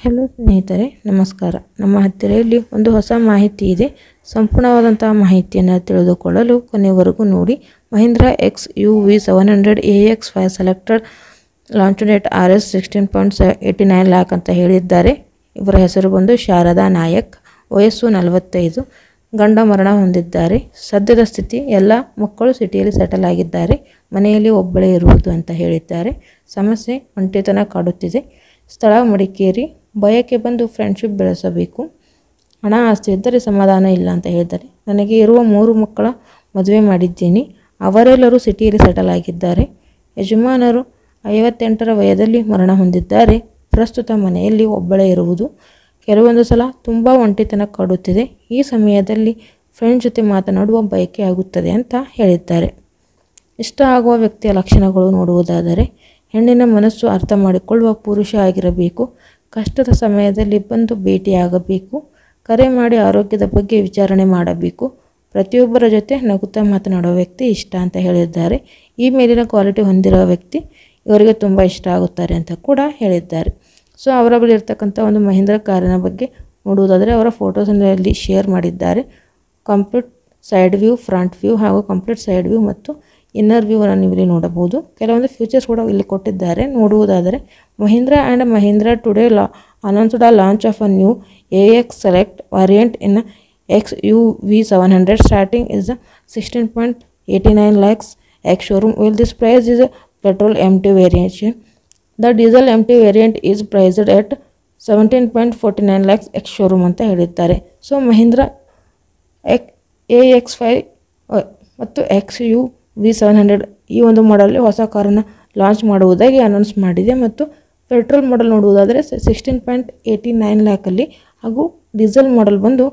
Hello ಸ್ನೇಹಿತರೆ, ನಮಸ್ಕಾರ. ನಮ್ಮ ಹತ್ತಿರ ಇಲ್ಲಿ ಒಂದು ಹೊಸ ಮಾಹಿತಿ ಇದೆ. ಸಂಪೂರ್ಣವಾದಂತಹ ಮಾಹಿತಿಯನ್ನು ತಿಳಿದುಕೊಳ್ಳಲು ಕೊನೆವರೆಗೂ ನೋಡಿ. Mahindra XUV700 AX5 selected launch date RS 16.89 lac ಅಂತ ಹೇಳಿದ್ದಾರೆ. ಇವರ ಹೆಸರು ಬಂದು ಶಾರದಾ ನಾಯಕ್. ವಯಸ್ಸು 45. ಗಂಡ ಮರಣ ಹೊಂದಿದ್ದಾರೆ. ಸದ್ಯದ ಸ್ಥಿತಿ ಎಲ್ಲ ಮಕ್ಕಳು ಸಿಟಿಯಲ್ಲಿ ಸೆಟಲ್ ಆಗಿದ್ದಾರೆ. ಮನೆಯಲ್ಲಿ ಒಬ್ಬಳೇ ಇರುವುದು ಅಂತ ಹೇಳಿದ್ದಾರೆ. ಸಮಸ್ಯೆ ಒಂಟಿತನ ಕಾಡುತ್ತಿದೆ. ಸ್ಥಳ ಮಡಿಕೇರಿ. ಬಯಕೆ ಬಂದು ಫ್ರೆಂಡ್ಶಿಪ್ ಬೆಳೆಸಬೇಕು. ಹಣ ಆಸ್ತಿ ಇದ್ದರೆ ಸಮಾಧಾನ ಇಲ್ಲ ಅಂತ ಹೇಳಿದ್ದಾರೆ. ನನಗೆ ಇರುವ 3 ಮಕ್ಕಳ ಮದುವೆ ಮಾಡಿದ್ದೀನಿ. ಅವರೆಲ್ಲರೂ ಸಿಟಿಯಲ್ಲಿ ಸೆಟಲ್ ಆಗಿದ್ದಾರೆ. ಯಜಮಾನರು 58ರ ವಯದಲ್ಲಿ ಮರಣ ಹೊಂದಿದ್ದಾರೆ. ಪ್ರಸ್ತುತ ಮನೆಯಲ್ಲಿ ಒಬ್ಬಳೇ ಇರುವುದು. ಕೆಲವೊಂದು ಸಲ ತುಂಬ ಒಂಟಿತನ ಕಾಡುತ್ತಿದೆ. ಈ ಸಮಯದಲ್ಲಿ ಫ್ರೆಂಡ್ ಜೊತೆ ಮಾತನಾಡುವ ಬಯಕೆ ಆಗುತ್ತದೆ ಅಂತ ಹೇಳಿದ್ದಾರೆ. ಇಷ್ಟ ಆಗುವ ವ್ಯಕ್ತಿಯ ಲಕ್ಷಣಗಳು ನೋಡುವುದಾದರೆ, ಹೆಣ್ಣಿನ ಮನಸ್ಸು ಅರ್ಥ ಮಾಡಿಕೊಳ್ಳುವ ಪುರುಷ ಆಗಿರಬೇಕು. ಕಷ್ಟದ ಸಮಯದಲ್ಲಿ ಬಂದು ಭೇಟಿಯಾಗಬೇಕು. ಕರೆ ಮಾಡಿ ಆರೋಗ್ಯದ ಬಗ್ಗೆ ವಿಚಾರಣೆ ಮಾಡಬೇಕು. ಪ್ರತಿಯೊಬ್ಬರ ಜೊತೆ ನಗುತ್ತಾ ಮಾತನಾಡುವ ವ್ಯಕ್ತಿ ಇಷ್ಟ ಅಂತ ಹೇಳಿದ್ದಾರೆ. ಈ ಮೇಲಿನ ಕ್ವಾಲಿಟಿ ಹೊಂದಿರುವ ವ್ಯಕ್ತಿ ಇವರಿಗೆ ತುಂಬ ಇಷ್ಟ ಆಗುತ್ತಾರೆ ಅಂತ ಕೂಡ ಹೇಳಿದ್ದಾರೆ. ಸೊ ಅವರ ಬಳಿ ಇರ್ತಕ್ಕಂಥ ಒಂದು ಮಹೀಂದ್ರಾ ಕಾರಿನ ಬಗ್ಗೆ ನೋಡುವುದಾದರೆ ಅವರ ಫೋಟೋಸಲ್ಲಿ ಶೇರ್ ಮಾಡಿದ್ದಾರೆ. Complete side view, front view ಹಾಗೂ ಕಂಪ್ಲೀಟ್ ಸೈಡ್ ವ್ಯೂ ಮತ್ತು ಇನ್ನರ್ ವ್ಯೂವನ್ನು ನೀವು ಇಲ್ಲಿ ನೋಡಬಹುದು. ಕೆಲವೊಂದು ಫೀಚರ್ಸ್ ಕೂಡ ಇಲ್ಲಿ ಕೊಟ್ಟಿದ್ದಾರೆ. ನೋಡುವುದಾದರೆ Mahindra and Mahindra today announced a launch of a new AX Select variant in XUV700 starting is 16.89 lakhs ex-showroom. Well, this price is a petrol MT variant. The diesel MT variant is priced at 17.49 lakhs ex-showroom ಅಂತ ಹೇಳಿದ್ದಾರೆ. So Mahindra AX5 ಮತ್ತು XUV700 ಈ ಒಂದು ಮಾಡಲ್ ಹೊಸ ಕಾರನ್ನು launch ಮಾಡುವುದಾಗಿ announce ಮಾಡಿದೆ. ಮತ್ತು ಪೆಟ್ರೋಲ್ ಮಾಡೆಲ್ ನೋಡುವುದಾದರೆ 16.89 ಲ್ಯಾಕಲ್ಲಿ ಹಾಗೂ ಡೀಸೆಲ್ ಮಾಡೆಲ್ ಬಂದು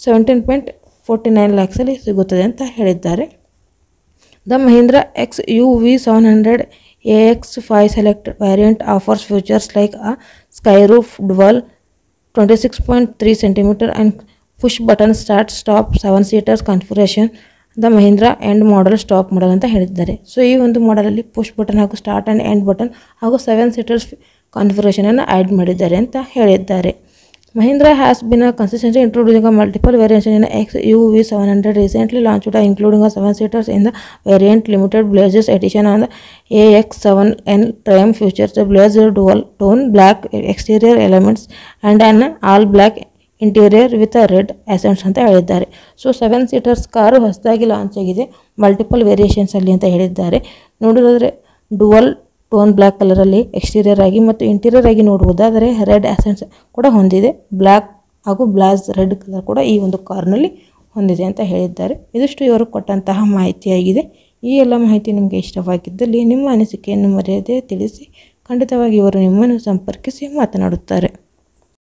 17.49 ಲ್ಯಾಕ್ಸಲ್ಲಿ ಸಿಗುತ್ತದೆ ಅಂತ ಹೇಳಿದ್ದಾರೆ. The Mahindra XUV700 AX5 Select variant offers features like a skyroof, dual 26.3 cm and push button start stop 7-seaters configuration. The Mahindra end model stop model ಅಂತ ಹೇಳಿದ್ದಾರೆ. ಸೊ ಈ ಒಂದು ಮಾಡೆಲಲ್ಲಿ ಪುಷ್ ಬಟನ್ ಹಾಗೂ ಸ್ಟಾರ್ಟ್ ಆ್ಯಂಡ್ ಎಂಡ್ ಬಟನ್ ಹಾಗೂ 7-seaters ಕಾನ್ಫಿಗರೇಷನನ್ನು add ಮಾಡಿದ್ದಾರೆ ಅಂತ ಹೇಳಿದ್ದಾರೆ. Mahindra has been consistently introducing multiple variation in XUV700 recently launched including 7-seaters in the variant limited Blazers edition on the AX7N Triumph features the Blazer dual tone black exterior elements and an all black interior with red accents ಅಂತ ಹೇಳಿದ್ದಾರೆ. So 7-seaters car ಹೊಸದಾಗಿ launch ಆಗಿದೆ, multiple ವೇರಿಯೇಷನ್ಸಲ್ಲಿ ಅಂತ ಹೇಳಿದ್ದಾರೆ. ನೋಡೋದಾದರೆ dual tone black ಕಲರಲ್ಲಿ exterior ಆಗಿ ಮತ್ತು ಇಂಟೀರಿಯರ್ ಆಗಿ ನೋಡುವುದಾದರೆ ರೆಡ್ ಎಸೆಂಟ್ಸ್ ಕೂಡ ಹೊಂದಿದೆ. ಬ್ಲ್ಯಾಕ್ ಹಾಗೂ ಬ್ಲಾಸ್ ರೆಡ್ ಕಲರ್ ಕೂಡ ಈ ಒಂದು ಕಾರ್ನಲ್ಲಿ ಹೊಂದಿದೆ ಅಂತ ಹೇಳಿದ್ದಾರೆ. ಇದಿಷ್ಟು ಇವರು ಕೊಟ್ಟಂತಹ ಮಾಹಿತಿಯಾಗಿದೆ. ಈ ಎಲ್ಲ ಮಾಹಿತಿ ನಿಮಗೆ ಇಷ್ಟವಾಗಿದ್ದಲ್ಲಿ ನಿಮ್ಮ ಅನಿಸಿಕೆಯನ್ನು ಮರೆಯದೆ ತಿಳಿಸಿ. ಖಂಡಿತವಾಗಿ ಇವರು ನಿಮ್ಮನ್ನು ಸಂಪರ್ಕಿಸಿ ಮಾತನಾಡುತ್ತಾರೆ.